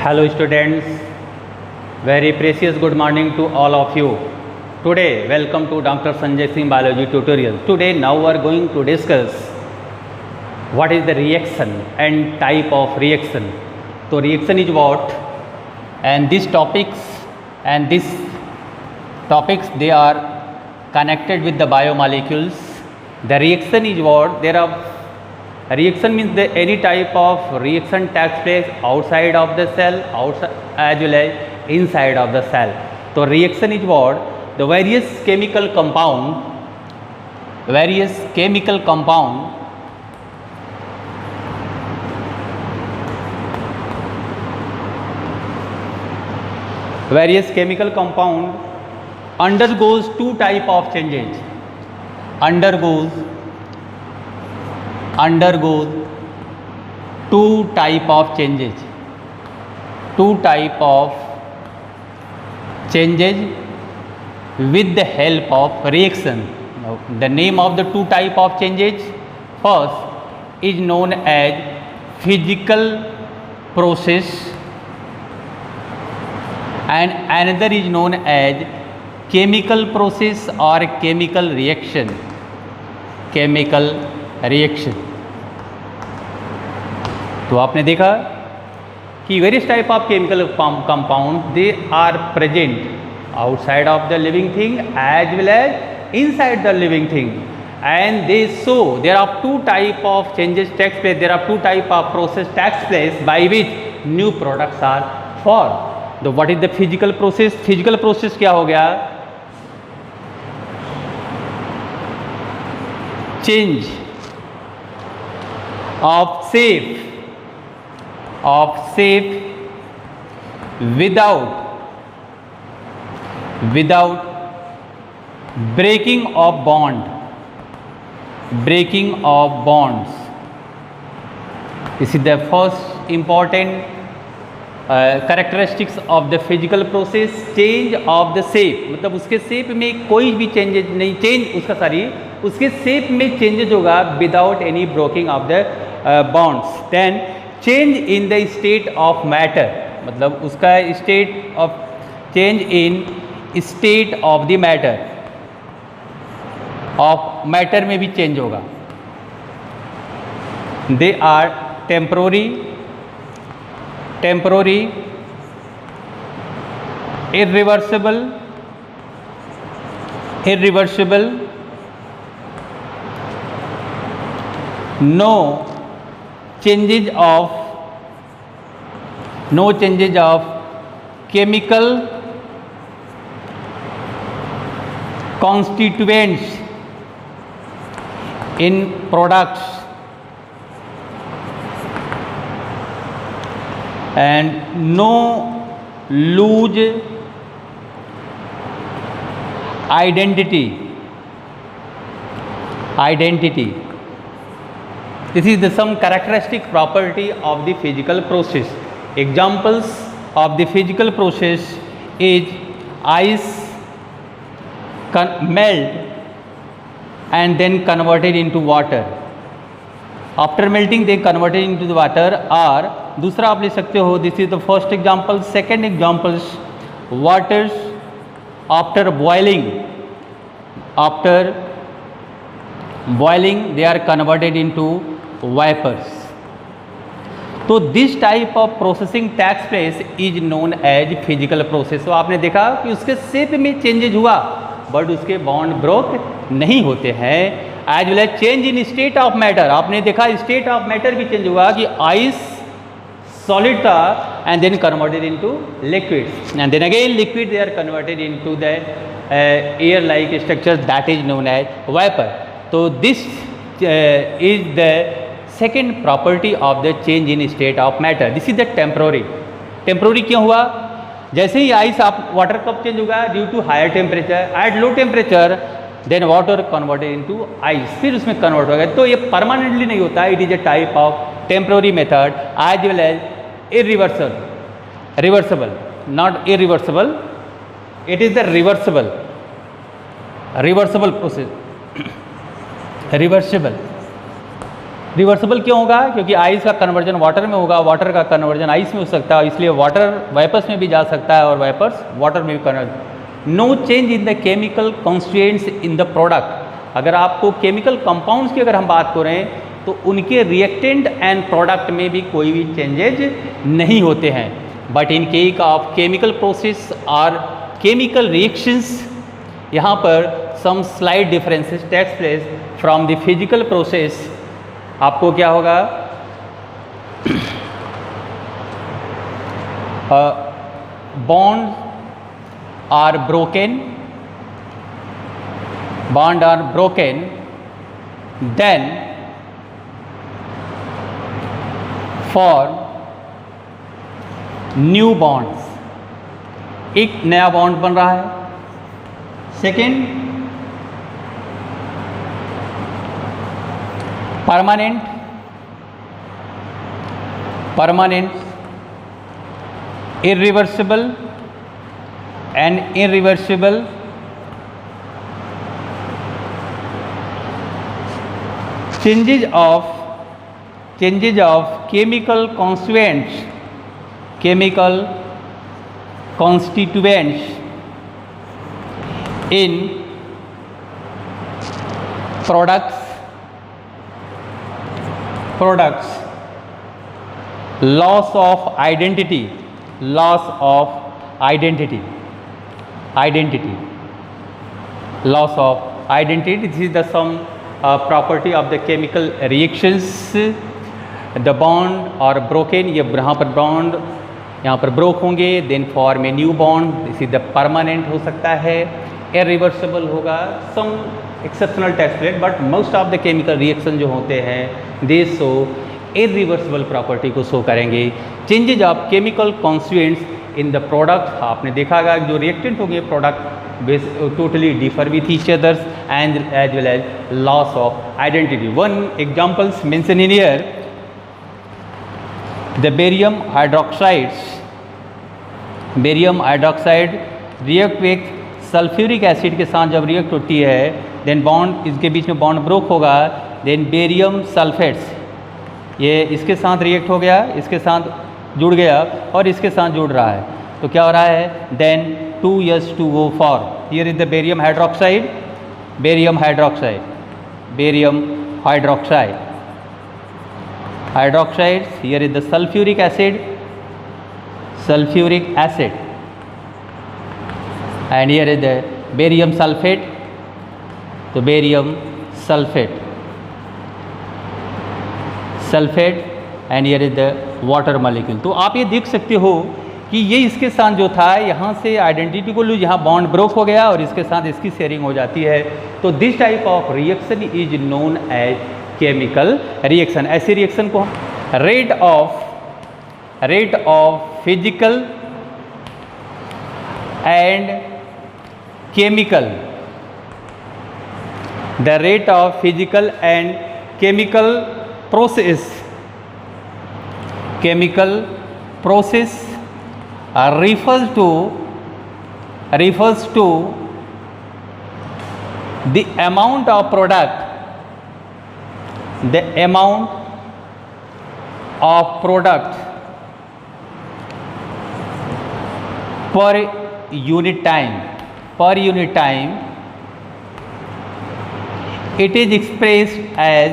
Hello students, very precious good morning to all of you. Today welcome to Dr. Sanjay Singh Biology tutorial. Today now we are going to discuss what is the reaction and type of reaction. So reaction is what, and these topics they are connected with the biomolecules. The reaction is what, there are reaction means that any type of reaction takes place outside of the cell, outside as well as inside of the cell. So reaction is what, the various chemical compound undergoes two type of changes, undergoes two type of changes with the help of reaction. Now, the name of the two type of changes, first is known as physical process and another is known as chemical process or chemical reaction. तो आपने देखा कि various type of chemical compound they are present outside of the living thing as well as inside the living thing, and they show there are two type of changes takes place, there are two type of process takes place by which new products are form. तो what is the physical process? Physical process क्या हो गया? Change of shape without breaking of bonds. This is the first important characteristics of the physical process. Change of the shape, मतलब उसके shape में कोई भी changes नहीं, उसके shape में changes होगा without any breaking of the bonds. Then change in the state of matter, मतलब उसका change in state of the matter में भी change होगा. They are temporary, irreversible, no changes of chemical constituents in products, and no lose identity. This is some characteristic property of the physical process. Examples of the physical process is ice melt and then converted into water. After melting they converted into the water. और दूसरा आप ले सकते हो, this is the first example. Second examples, waters after boiling they are converted into vapors. तो this type of processing takes place is known as physical process. तो आपने देखा कि उसके शेप में चेंजेज हुआ बट उसके बॉन्ड ब्रोक नहीं होते हैं. As well as change in state of matter, आपने देखा स्टेट ऑफ मैटर भी चेंज हुआ कि आइस सॉलिड था and then converted into liquid, and then again liquid they are converted into the air like structure that is known as vapour. तो this is the second property of the change in state of matter. This is the temporary. क्यों हुआ? जैसे ही ice आप water cup change होगा due to higher temperature, at low temperature then water converted into ice, फिर उसमें convert होगा. तो ये परमानेंटली नहीं होता, it is a type of temporary method as well as reversible, not irreversible, it is the reversible process. Reversible क्यों होगा? क्योंकि आइस का कन्वर्जन वाटर में होगा, वाटर का कन्वर्जन आइस में हो सकता है, इसलिए वाटर वेपर्स में भी जा सकता है और वेपर्स वाटर में भी convert. No change in the chemical constituents in the product. अगर आपको केमिकल कंपाउंड्स की अगर हम बात करें तो उनके रिएक्टेंट एंड प्रोडक्ट में भी कोई भी चेंजेज नहीं होते हैं। But in case of chemical process और केमिकल रिएक्शंस, यहाँ पर some slight differences takes place from the physical process. आपको क्या होगा? Bond are broken, then for new bonds, एक नया बॉन्ड बन रहा है। Second, permanent, irreversible and irreversible changes of chemical constituents in products, loss of identity, loss of identity, this is the some property of the chemical reactions. The bond or broken, ये यहाँ पर bond यहाँ पर broke होंगे, then form a new bond, this is the permanent हो सकता है, irreversible होगा, some exceptional text plate, but most of the chemical reaction जो होते हैं दे शो इरिवर्सिबल प्रॉपर्टी को शो करेंगे। Changes of chemical constituents in the product, आपने देखा होगा जो रिएक्टेंट होंगे product base totally differ with each others and as well as loss of identity. One examples mention in here, the barium hydroxide react with sulphuric acid के साथ जब react होती है, देन बॉन्ड, इसके बीच में बॉन्ड ब्रोक होगा, then barium sulphates ये इसके साथ रिएक्ट हो गया, इसके साथ जुड़ गया और इसके साथ जुड़ रहा है, तो क्या हो रहा है? Then 2s2O4, here is the barium hydroxide, here is the sulfuric acid, and here is the barium sulfate, तो barium sulfate and here is the water molecule। तो आप ये देख सकते हो कि ये इसके साथ जो था यहाँ से आइडेंटिटी को लूज, यहाँ बॉन्ड ब्रोक हो गया और इसके साथ इसकी शेयरिंग हो जाती है, तो this type of reaction is known as chemical reaction. ऐसे रिएक्शन को rate of physical and chemical, the rate of physical and chemical process refers to the amount of product per unit time, it is expressed as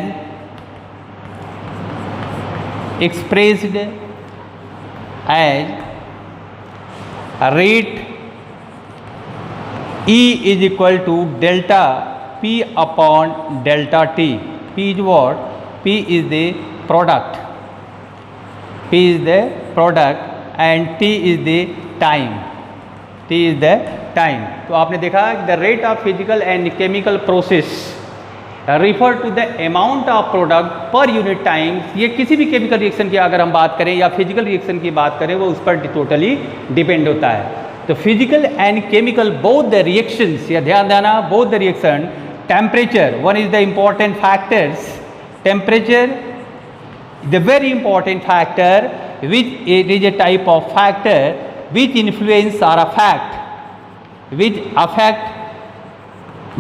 rate E is equal to delta P upon delta T. P is what? P is the product and T is the time. तो आपने देखा the rate of physical and chemical process refer to the amount of product per unit time। ये किसी भी chemical reaction की अगर हम बात करें या फिजिकल रिएक्शन की बात करें, वो उस पर टोटली डिपेंड होता है। तो physical and chemical both the reactions, या ध्यान देना, both the reaction, temperature one is the important factors, temperature the very important factor which it is a type of factor which influence or which affect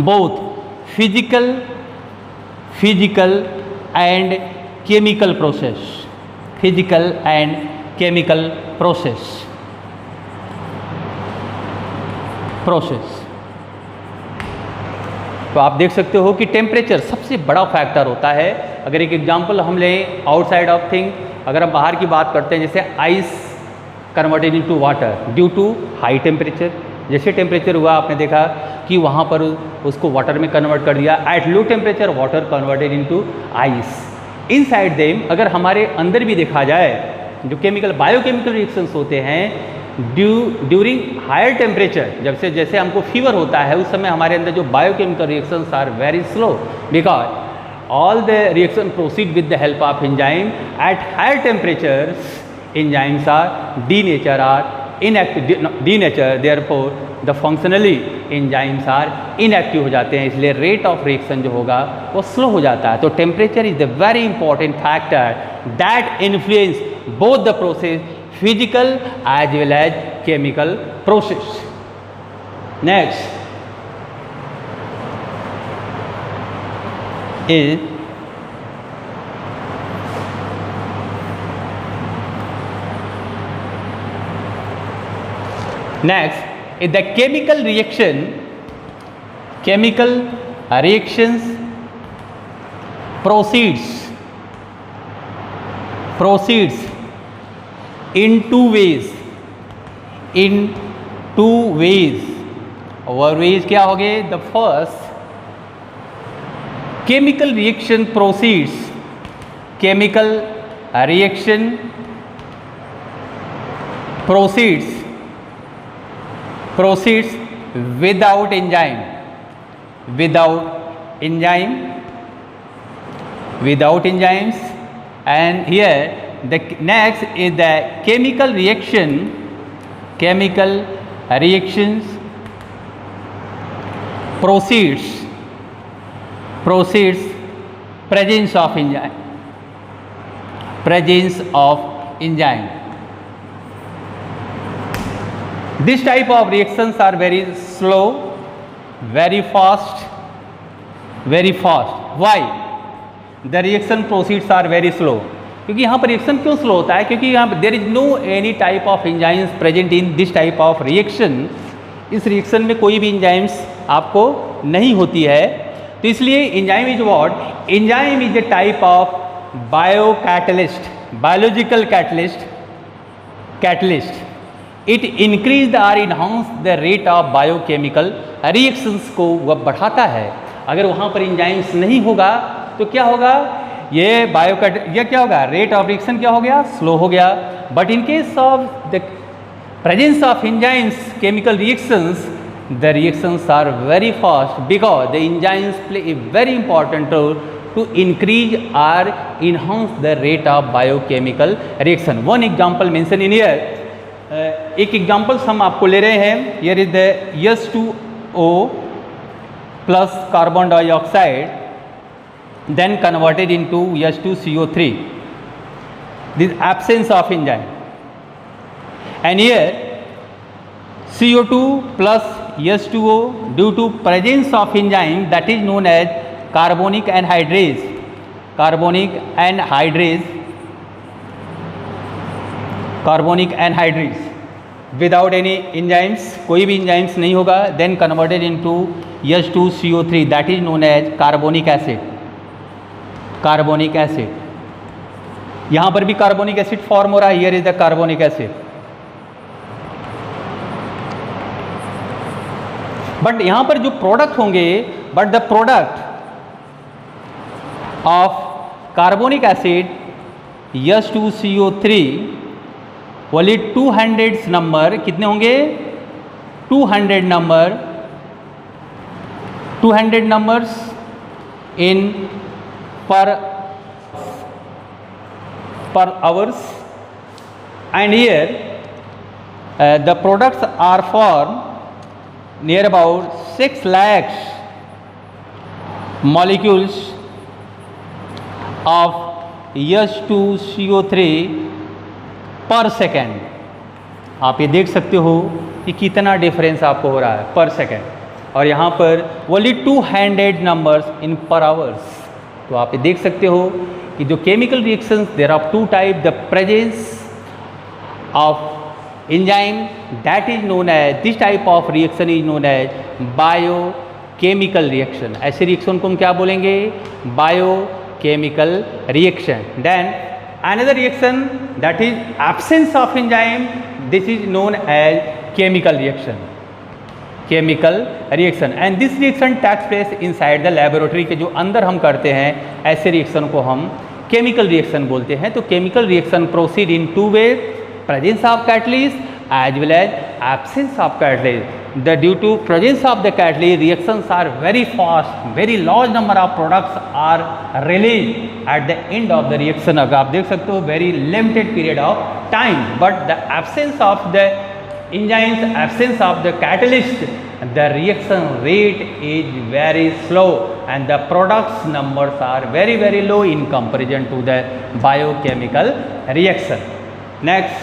both physical and chemical process, physical and chemical process. तो आप देख सकते हो कि temperature सबसे बड़ा factor होता है। अगर एक एग्जांपल हम लें आउटसाइड ऑफ थिंग, अगर हम बाहर की बात करते हैं, जैसे ice converted into water due to high temperature. जैसे टेम्परेचर हुआ आपने देखा कि वहाँ पर उसको वाटर में कन्वर्ट कर दिया। Eight low temperature water converted into ice. Inside them अगर हमारे अंदर भी देखा जाए जो केमिकल बायोकेमिकल रिएक्शंस होते हैं ड्यूरिंग हायर टेम्परेचर, जब से जैसे हमको फीवर होता है उस समय हमारे अंदर जो biochemical reactions are very slow because all the reaction proceed with the help of enzyme. At higher temperatures enzymes are denatured or inactive, denatured, therefore the functionally enzymes are inactive हो जाते हैं, इसलिए rate of reaction जो होगा वो slow हो जाता है। तो temperature is the very important factor that influence both the process physical as well as chemical process. Next is the chemical reactions proceeds in two ways। और ways क्या हो गए? The first chemical reaction proceeds without enzymes, and here the next is the chemical reactions proceeds presence of enzyme. This type of reactions are very slow, very fast. Why the reaction proceeds are very slow? क्योंकि यहाँ पर reaction क्यों slow होता है? क्योंकि यहाँ पर there is no any type of enzymes present in this type of reaction. इस रिएक्शन में कोई भी एंजाइम्स आपको नहीं होती है, तो इसलिए enzyme is what? Enzyme is a type of biological catalyst. It increase और enhance the rate of biochemical reactions को वह बढ़ाता है। अगर वहाँ पर एंजाइम्स नहीं होगा तो क्या होगा? ये क्या होगा? रेट ऑफ रिएक्शन क्या हो गया? स्लो हो गया। But in case of the presence of enzymes chemical reactions, the reactions are very fast because the enzymes play a very important role to increase or enhance the rate of biochemical reaction. One example mentioned in here, एक examples हम आपको ले रहे हैं। here is the H2O plus carbon dioxide then converted into H2CO3, this absence of enzyme, and here CO2 plus H2O due to presence of enzyme that is known as carbonic anhydrase without any enzymes, कोई भी enzymes नहीं होगा, then converted into H2CO3 that is known as carbonic acid। यहाँ पर भी carbonic acid form हो रहा है। here is the carbonic acid। But यहाँ पर जो प्रोडक्ट होंगे, but the product of carbonic acid H2CO3 वाली 200 नंबर कितने होंगे? 200 numbers in per hours, and here the products are form near about 6 lakhs molecules of H2CO3 per second। आप ये देख सकते हो कि कितना डिफरेंस आपको हो रहा है पर सेकेंड। और यहाँ पर only 200 numbers in per hours. तो आप ये देख सकते हो कि जो chemical reactions there are two type, the presence of enzyme that is known as, this type of reaction is known as biochemical reaction. ऐसे रिएक्शन को हम क्या बोलेंगे? Biochemical reaction. Then another reaction that is absence of enzyme, this is known as chemical reaction, chemical reaction. And this reaction takes place inside the laboratory, के जो अंदर हम करते हैं ऐसे रिएक्शन को हम केमिकल रिएक्शन बोलते हैं। तो chemical reaction proceed in two way, presence of catalyst as well as absence of catalyst. The due to presence of the catalyst, reactions are very fast, very large number of products are released at the end of the reaction। अगर आप देख सकते हो very limited period of time, but the absence of the enzymes, absence of the catalyst, the reaction rate is very slow and the products numbers are very very low in comparison to the biochemical reaction। Next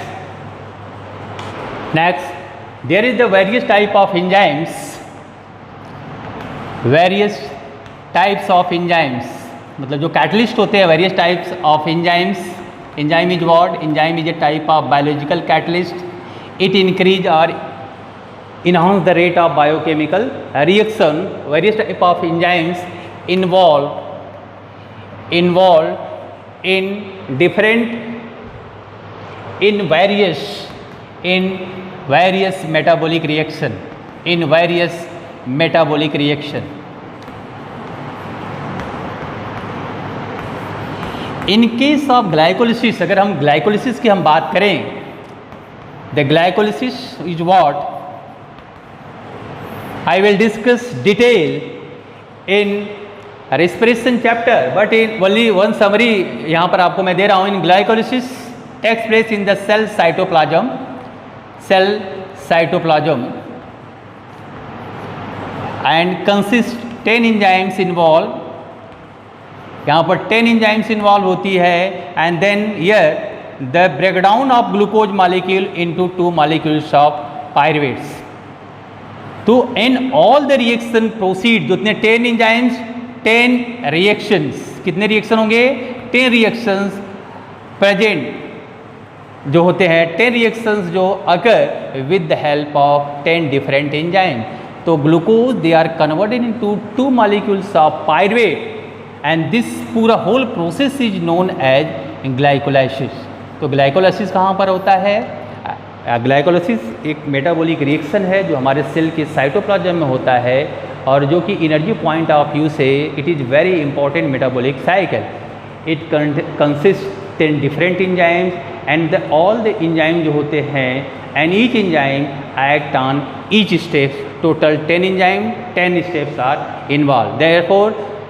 there is the various type of enzymes, various types of enzymes, मतलब जो catalyst होते हैं various types of enzymes। enzyme is what? enzyme is a type of biological catalyst, it increase or enhance the rate of biochemical reaction। various type of enzymes involved in different in various metabolic reaction, in various metabolic reaction। in case of glycolysis, अगर हम glycolysis की हम बात करें, the glycolysis is what I will discuss detail in respiration chapter, but in only one summary यहाँ पर आपको मैं दे रहा हूँ। in glycolysis takes place in the cell cytoplasm and consists 10 enzymes involved, यहाँ पर 10 enzymes involved होती है। and then here the breakdown of glucose molecule into 2 molecules of pyruvates। तो in all the reaction proceed, जितने 10 enzymes 10 reactions, कितने reaction होंगे? 10 reactions present जो होते हैं, 10 रिएक्शंस जो अगर with the help of 10 different enzyme. तो glucose they are converted into 2 molecules of pyruvate and this पूरा whole process is known as glycolysis. तो ग्लाइकोलाइसिस कहाँ पर होता है? ग्लाइकोलाइसिस एक मेटाबॉलिक रिएक्शन है जो हमारे सेल के साइटोप्लाज्म में होता है और जो कि एनर्जी पॉइंट ऑफ व्यू से it is very important metabolic cycle. It consist 10 different enzymes and all the enzyme जो होते हैं and each enzyme act on each step. Total 10 enzyme 10 steps are involve. Therefore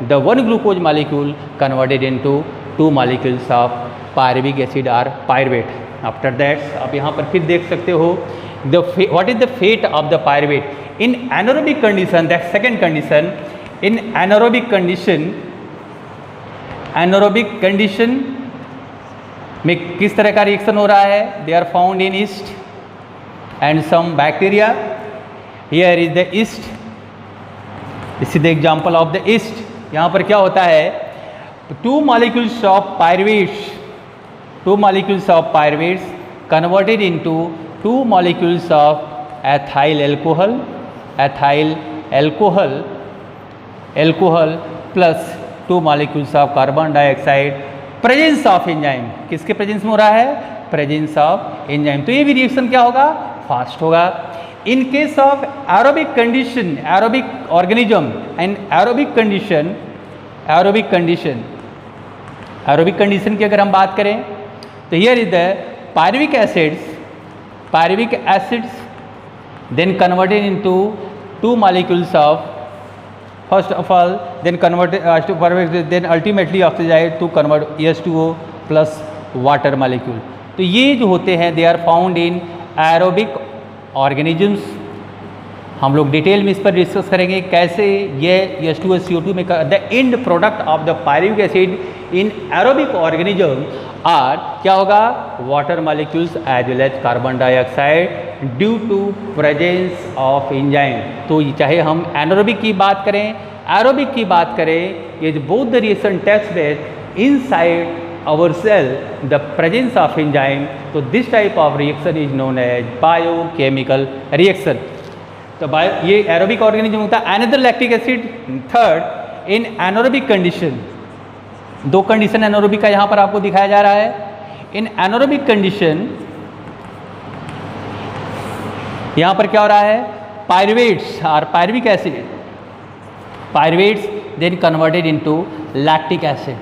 the one glucose molecule converted into 2 molecules of pyruvic acid or pyruvate. After that आप यहाँ पर फिर देख सकते हो what is the fate of the pyruvate in anaerobic condition. That second condition, in anaerobic condition में किस तरह का रिएक्शन हो रहा है? They are found in yeast and some bacteria. Here is the yeast, this is the example of the yeast. यहाँ पर क्या होता है? 2 molecules of pyruvates converted into 2 molecules of ethyl alcohol plus 2 molecules of carbon dioxide। Presence of enzyme, किसके presence में हो रहा है? Presence of enzyme. तो ये भी रिएक्शन क्या होगा? फास्ट होगा। In case of aerobic condition, aerobic organism and aerobic condition की अगर हम बात करें तो here is the pyruvic acids then converted into 2 molecules of first of all then converted to pyruvic, then ultimately oxidized to convert H2O plus water molecule। तो ये जो होते हैं they are found in aerobic organisms. हम लोग detail में इस पर डिस्कस करेंगे कैसे ये H2O CO2 में the end product of the pyruvic acid in aerobic organism are क्या होगा? Water molecules as well as carbon dioxide due to presence of enzyme. तो चाहे हम एनारोबिक की बात करें, एरोबिक की बात करें, ये both the reaction takes place inside our cell the presence of enzyme, तो this type of reaction is known as biochemical reaction। तो ये एरोबिक ऑर्गेनिज्म होता है। Another lactic acid third in anaerobic condition, दो कंडीशन एनारोबिक का यहाँ पर आपको दिखाया जा रहा है। इन एनारोबिक कंडीशन यहाँ पर क्या हो रहा है, पायरुवेट्स और pyruvic acid, pyruvates then converted into lactic acid.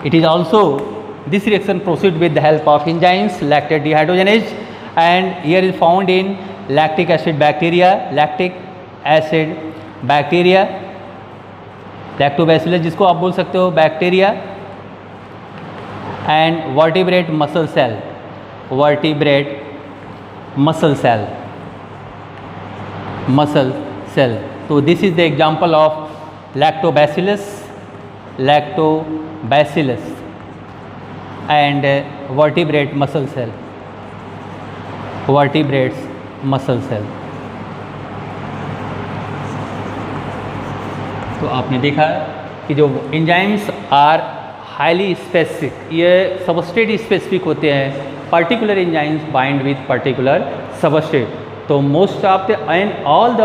It is also, this reaction proceed with the help of enzymes lactate dehydrogenase, and here is found in lactic acid bacteria, lactobacillus जिसको आप बोल सकते हो bacteria, and vertebrate muscle cell, muscle cell. तो this is the example of lactobacillus and vertebrate muscle cell, vertebrates muscle cell। तो आपने देखा कि जो एंजाइम्स आर हाईली स्पेसिफिक, ये सबस्ट्रेट स्पेसिफिक होते हैं। Particular enzymes bind with particular substrate. तो most of the and all the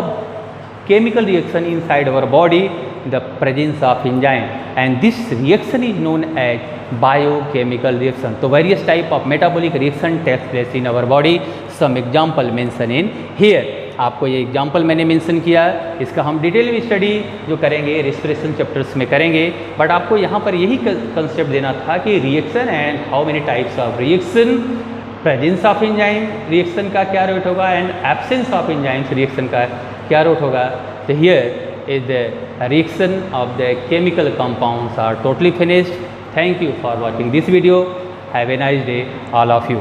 chemical reaction inside our body, the presence of enzyme, and this reaction is known as biochemical reaction। तो various type of metabolic reaction takes place in our body, some example mention in here। आपको ये example मैंने mention किया, इसका हम detail में study जो करेंगे रेस्पिरेशन चैप्टर्स में करेंगे, बट आपको यहाँ पर यही कंसेप्ट देना था कि reaction and how many types of reaction, presence of enzyme reaction का क्या रोट होगा, and absence of enzymes reaction का क्या रोट होगा। तो here is the reaction of the chemical compounds are totally finished. Thank you for watching this video. Have a nice day all of you.